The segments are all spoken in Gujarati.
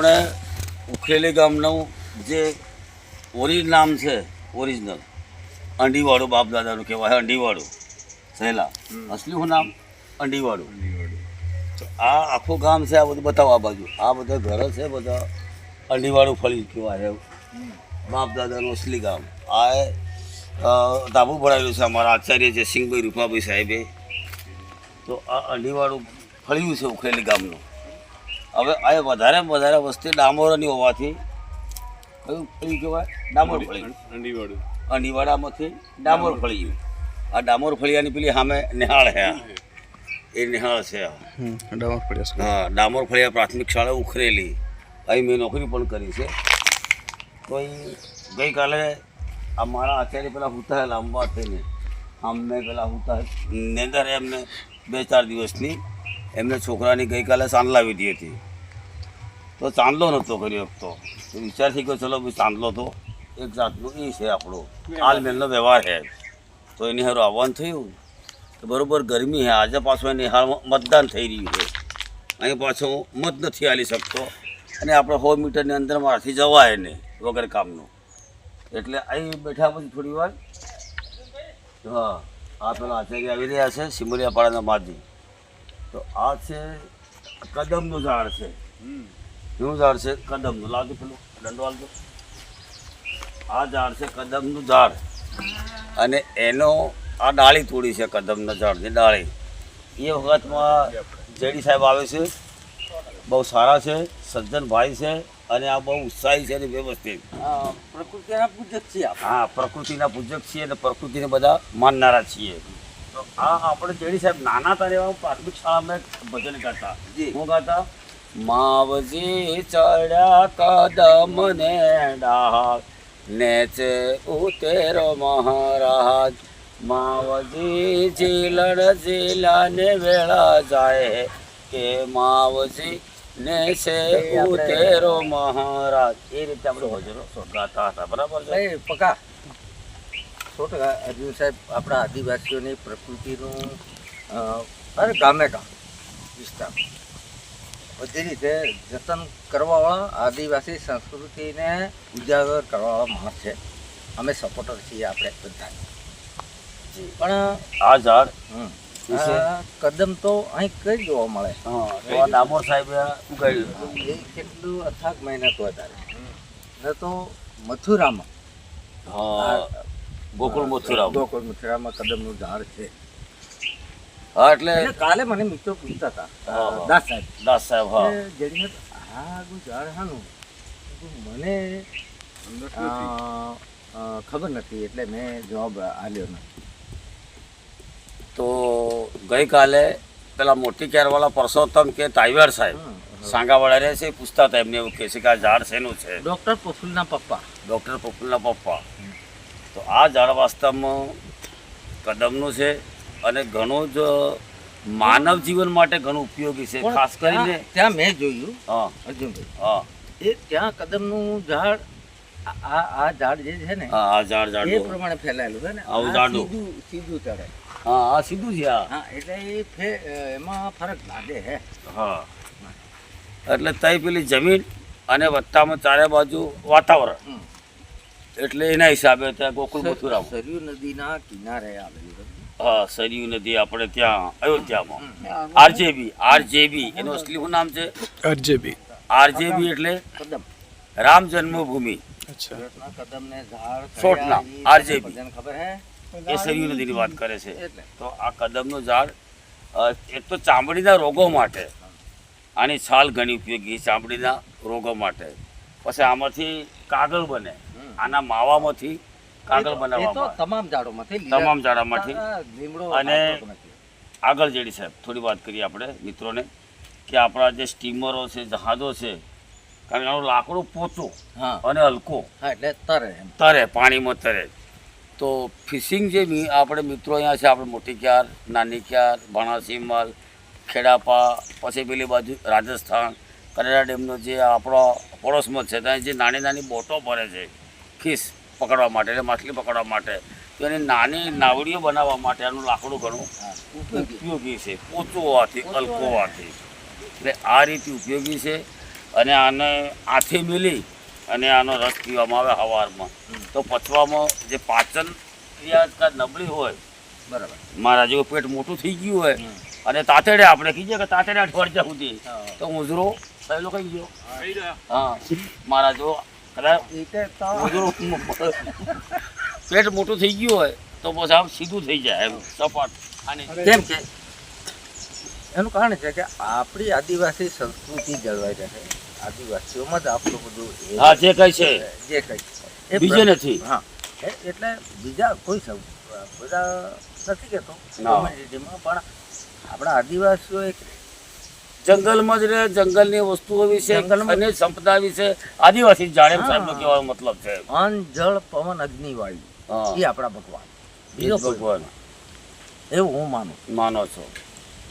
આપણે ઉખરેલી ગામનું જે નામ છે ઓરિજિનલ અંડીવાળું બાપ દાદાનું કહેવાય અંડીવાળું સહેલા અસલી શું નામ અંડીવાળું. તો આ આખું ગામ છે આ બધું બતાવો આ બાજુ આ બધા ઘર છે બધા અંડીવાળું ફળી કહેવાય બાપ દાદાનું અસલી ગામ. આ ધાબુ ભરાયેલું છે અમારા આચાર્ય છે સિંહભાઈ રૂપાભાઈ સાહેબે. તો આ અંડીવાળું ફળ્યું છે ઉખરેલી ગામનું. હવે આ વધારે વસ્તી ડામોરની હોવાથી કયું ફળ્યું કહેવાય ડામોર ફળ્યું અંડીવાડામાંથી ડામોર ફળ્યું. આ ડામોર ફળિયાની પેલી સામે નિહાળ છે એ નિહાળ છે. હા ડામોર ફળિયા પ્રાથમિક શાળા ઉખરેલી અહીં મેં નોકરી પણ કરી છે. તો એ ગઈકાલે આ મારા આચાર્ય પેલા હુતા લાંબા થઈને અમને પેલા હુતા નેદર એમને 2-4 દિવસની એમને છોકરાની ગઈકાલે ચાંદલા વિધિ હતી. તો ચાંદલો નહોતો કર્યો તો વિચાર થઈ ગયો ચલો ભાઈ ચાંદલો તો એક જાતનું એ છે આપણો હાલમેલનો વ્યવહાર છે. તો એની હારું આવવાનું થયું તો બરાબર ગરમી છે. આજે પાછું એની હાલમાં મતદાન થઈ રહ્યું છે. અહીં પાછો મત નથી હાલી શકતો અને આપણે 100 મીટરની અંદર મારાથી જવાય નહીં વગર કામનું. એટલે અહીં બેઠા પછી થોડી વાર હા આ પેલા આચાર્ય આવી રહ્યા છે સિમલિયાપાડાના માજી. તો આ છે કદમનું ઝાડ છે. શું ઝાડ છે કદમનું લાવજો પેલું દંડો આવજો. આ ઝાડ છે કદમનું ઝાડ અને એનો આ ડાળી તોડી છે કદમના ઝાડની ડાળી. એ વખતમાં જેડી સાહેબ આવે છે બહુ સારા છે સજ્જન ભાઈ છે અને આ બહુ ઉત્સાહી છે અને વ્યવસ્થિત પ્રકૃતિના પૂજક છીએ. હા પ્રકૃતિના પૂજક છીએ અને પ્રકૃતિને બધા માનનારા છીએ. તો આ આપણે જેડી સાહેબ નાના હતા એવા પ્રાથમિક શાળામાં ભજન ગાતા. હું ગાતા માવજી ચડ્યા કદમ ને ડાળ નેચે ઉતેરો મહારાજ માવજી જીલાને વેળા જાય કે માવજી ને છે ઉતેરો મહારાજ. એ રીતે આપણે ભજનો ગાતા હતા. બરાબર છે પકા 100% અર્જુન સાહેબ આપણા આદિવાસીઓની પ્રકૃતિનું અરે ગામે ગામ વિસ્તાર બધી રીતે જતન કરવાવાળા આદિવાસી સંસ્કૃતિને ઉજાગર કરવાવાળા માણસ છે. અમે સપોર્ટર છીએ આપણે બધા. પણ આ ઝાડ કદમ તો અહીં કઈ જોવા મળે. તો આ ડામોર સાહેબે ઉગાડ્યું. એ કેટલું અથાગ મહેનત વધારે ન તો મથુરામાં ગોકુળ મથુરામાં કદમનું ઝાડ છે. હા એટલે કાલે મને મિત્રો પૂછતા હતા દાસ સાહેબ જેની આ ઝાડ હાનું મને ખબર નથી એટલે મેં જવાબ આપ્યો નથી. તો ગઈકાલે પેલા મોટી કેરવાળા પરસોત્તમ કે તાઈવાડ સાહેબ સાંગાવાળા રહે છે પૂછતા હતા એમને એવું કહે છે કે આ ઝાડ શેનું છે. ડૉક્ટર પ્રફુલ્લના પપ્પા. તો આ ઝાડ વાસ્તવમાં કદમનું છે અને ઘણું જ માનવ જીવન માટે ઘણું ઉપયોગી છે. ખાસ કરીને ત્યાં મેં જોયું અર્જુનભાઈ એ ત્યાં કદમનું ઝાડ આ ઝાડ જે છે ને આ ઝાડ એ પ્રમાણે ફેલાયેલું છે ને આવું ઝાડું સીધું ચડે. હા સીધું છે. હા એટલે એમાં ફરક લાગે હે. હા એટલે તઈ પેલી જમીન અને વત્તામાં ચારે બાજુ વાતાવરણ એટલે એના હિસાબે ત્યાં ગોકુળ મથુરા સરયુ નદીના કિનારે આવેલું. હા સરયુ નદી આપણે ત્યાં અયોધ્યામાં આરજેબી એનું અસલી શું નામ છે આરજેબી એટલે કદમ રામ જન્મભૂમિ સોટના આરજેબી ખબર હે એ સરયુ નદીની વાત કરે છે. તો આ કદમનું ઝાડ એક તો ચામડીના રોગો માટે આની છાલ ઘણી ઉપયોગી ચામડીના રોગો માટે. પછી આમાંથી કાગળ બને. આના માવામાંથી કાગળ બનાવવામાં તમામ ઝાડોમાંથી અને આગળ જેડી સાહેબ થોડી વાત કરીએ આપણે મિત્રોને કે આપણા જે સ્ટીમરો છે જહાજો છે કારણ કે આનું લાકડું પોચું અને હલકું એટલે તરે પાણીમાં તરે. તો ફિશિંગ જે આપણે મિત્રો અહીંયા છે આપણે મોટી ક્યાર નાની ક્યાર ભાણાસીમલ ખેડાપા પછી પેલી બાજુ રાજસ્થાન કરેરા ડેમનો જે આપણો પડોશમાં છે ત્યાં જે નાની નાની બોટો ભરે છે ફિશ પકડવા માટે એટલે માછલી પકડવા માટે તો એની નાની નાવડીઓ બનાવવા માટે આનું લાકડું ઘણું ઉપયોગી છે પોચું હોવાથી હલકો હોવાથી એટલે આ રીતે ઉપયોગી છે. અને આને આથી મિલી અને આનો રસ પીવામાં આવે સવારમાં, તો પચવામાં જે પાચન ક્રિયા કાં નબળી હોય, બરાબર. મારા જેવું પેટ મોટું થઈ ગયું હોય અને તાતડે આપણે કહીએ કે તાતડે અઠવાડિયા સુધી, તો ઉજરો સહેલો કહી ગયો. હા, મારા જો કદાચ એટલે તો ઉજરો પેટ મોટું થઈ ગયું હોય તો પછી આમ સીધું થઈ જાય એમ સપાટ. કેમ કે એનું કારણ છે કે આપણી આદિવાસી સંસ્કૃતિ જળવાઈ રહે, આદિવાસીઓમાં જ આપણું બધું હા, જે કઈ છે જે કઈ છે બીજે નથી. હા, એટલે બીજા કોઈ બધા નથી કહેતો ના. કોમ્યુનિટીમાં, પણ આપણા આદિવાસીઓ એક જંગલમાં જ રહે, જંગલની વસ્તુઓ વિશે, જંગલમાં- ખનિજ સંપદા વિશે આદિવાસી જાણે એમ સાહેબનો હા. કહેવાનો મતલબ છે. અન્ન જળ પવન અગ્નિ વાયુ હા, એ આપણા ભગવાન, એ જ બીજો કોઈ ભગવાન એવું હું માનું. માનો છો.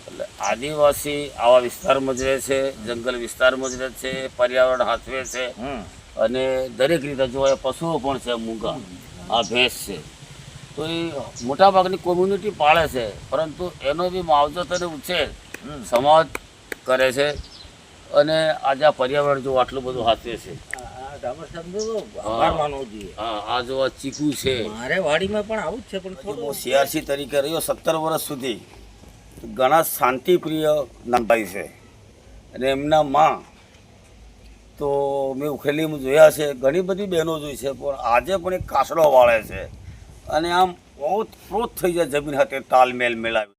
એટલે આદિવાસી આવા વિસ્તારમાં જ રહે છે, જંગલ વિસ્તારમાં જ રહે છે, પર્યાવરણ હાથવે છે અને દરેક રીતે જોવા પશુઓ પણ છે. મૂંગા, આ ભેંસ છે, તો એ મોટાભાગની કોમ્યુનિટી પાળે છે, પરંતુ એનો બી માવજત અને ઉછેર સમાજ કરે છે. અને આજે આ પર્યાવરણ જો આટલું બધું હાથવે છે. ડામર સાહેબનો તો આભાર માનવો જોઈએ. હા, આ જો આ ચીકુ છે, મારે વાડીમાં પણ આવું જ છે, પણ હું થોડું સીઆરસી તરીકે રહ્યો 17 વર્ષ સુધી. ઘણા શાંતિપ્રિય નામભાઈ છે અને એમના માં તો મેં ઉખેલીમાં જોયા છે, ઘણી બધી બહેનો જોઈ છે, પણ આજે પણ એક કાસડો વાળે છે અને આમ બહુ પ્રોત થઈ જાય જમીન સાથે તાલમેલ મેળાવી.